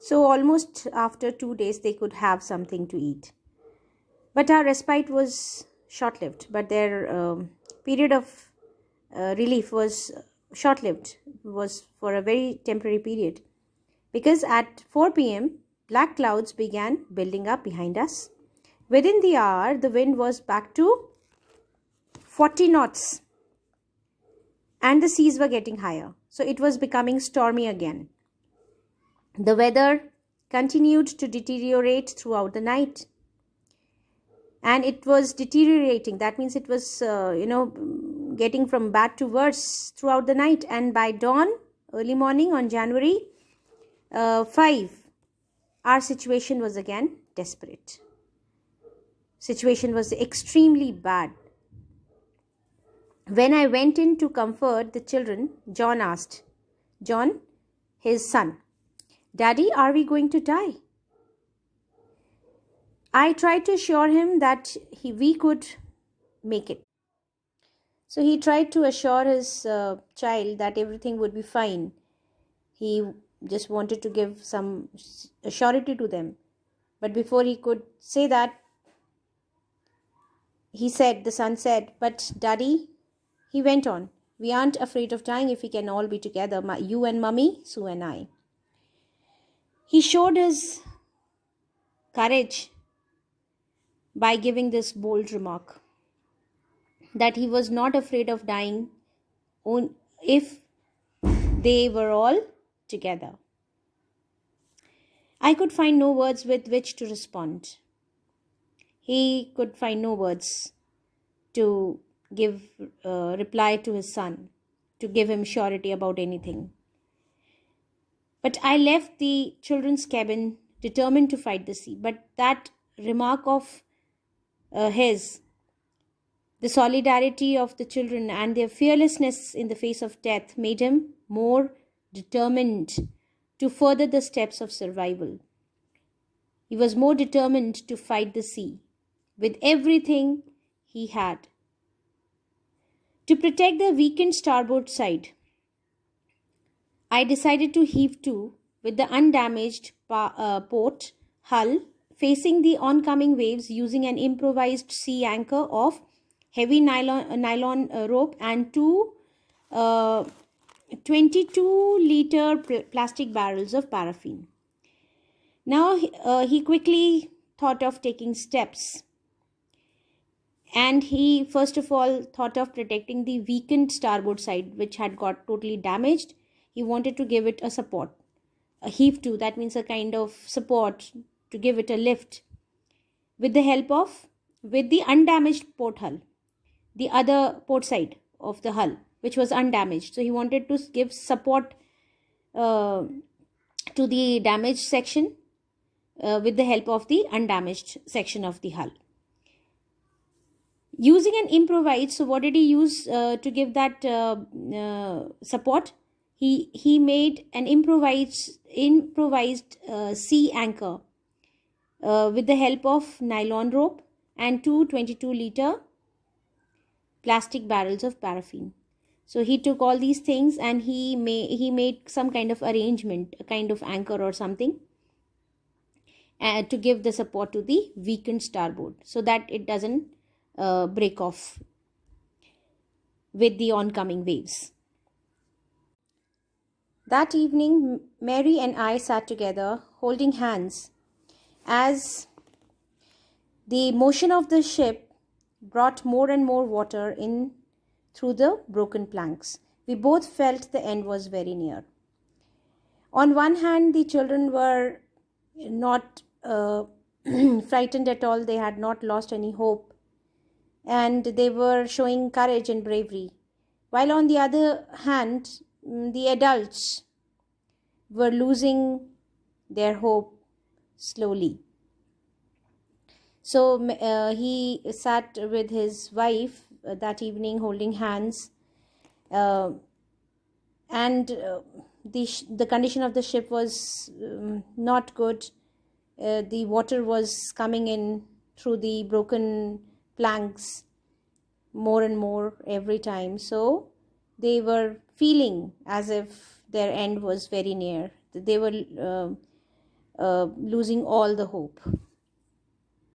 So almost after 2 days they could have something to eat. But our respite was short-lived, but their period of relief was short-lived, was for a very temporary period. Because at 4 p.m., black clouds began building up behind us. Within the hour, the wind was back to 40 knots and the seas were getting higher. So it was becoming stormy again. The weather continued to deteriorate throughout the night. And it was deteriorating. That means it was, getting from bad to worse throughout the night. And by dawn, early morning on January 5, our situation was again desperate. Situation was extremely bad. When I went in to comfort the children, John, his son, "Daddy, are we going to die?" I tried to assure him that we could make it. So he tried to assure his child that everything would be fine. He just wanted to give some surety to them. But before he could say that, the son said, "But Daddy," he went on, "we aren't afraid of dying if we can all be together, you and Mummy, Sue and I." He showed his courage by giving this bold remark that he was not afraid of dying if they were all together. I could find no words with which to respond. He could find no words to give reply to his son, to give him surety about anything. But I left the children's cabin determined to fight the sea. But that remark of his, the solidarity of the children and their fearlessness in the face of death, made him more determined to further the steps of survival. He was more determined to fight the sea with everything he had. To protect the weakened starboard side, I decided to heave to with the undamaged port hull facing the oncoming waves using an improvised sea anchor of heavy nylon rope and two 22-liter plastic barrels of paraffin. Now he quickly thought of taking steps. And he first of all thought of protecting the weakened starboard side, which had got totally damaged. He wanted to give it a support, a heave to, that means a kind of support, to give it a lift with the undamaged port hull, the other port side of the hull, which was undamaged. So he wanted to give support to the damaged section with the help of the undamaged section of the hull. Using an improvised, so what did he use to give that support? He made an improvised sea anchor with the help of nylon rope and two 22-liter plastic barrels of paraffin. So he took all these things and he made some kind of arrangement, a kind of anchor or something, to give the support to the weakened starboard so that it doesn't break off with the oncoming waves. That evening, Mary and I sat together, holding hands, as the motion of the ship brought more and more water in through the broken planks. We both felt the end was very near. On one hand, the children were not frightened at all. They had not lost any hope, and they were showing courage and bravery. While on the other hand, the adults were losing their hope slowly. So he sat with his wife that evening, holding hands, and the condition of the ship was not good. The water was coming in through the broken planks more and more every time. So they were feeling as if their end was very near. They were losing all the hope.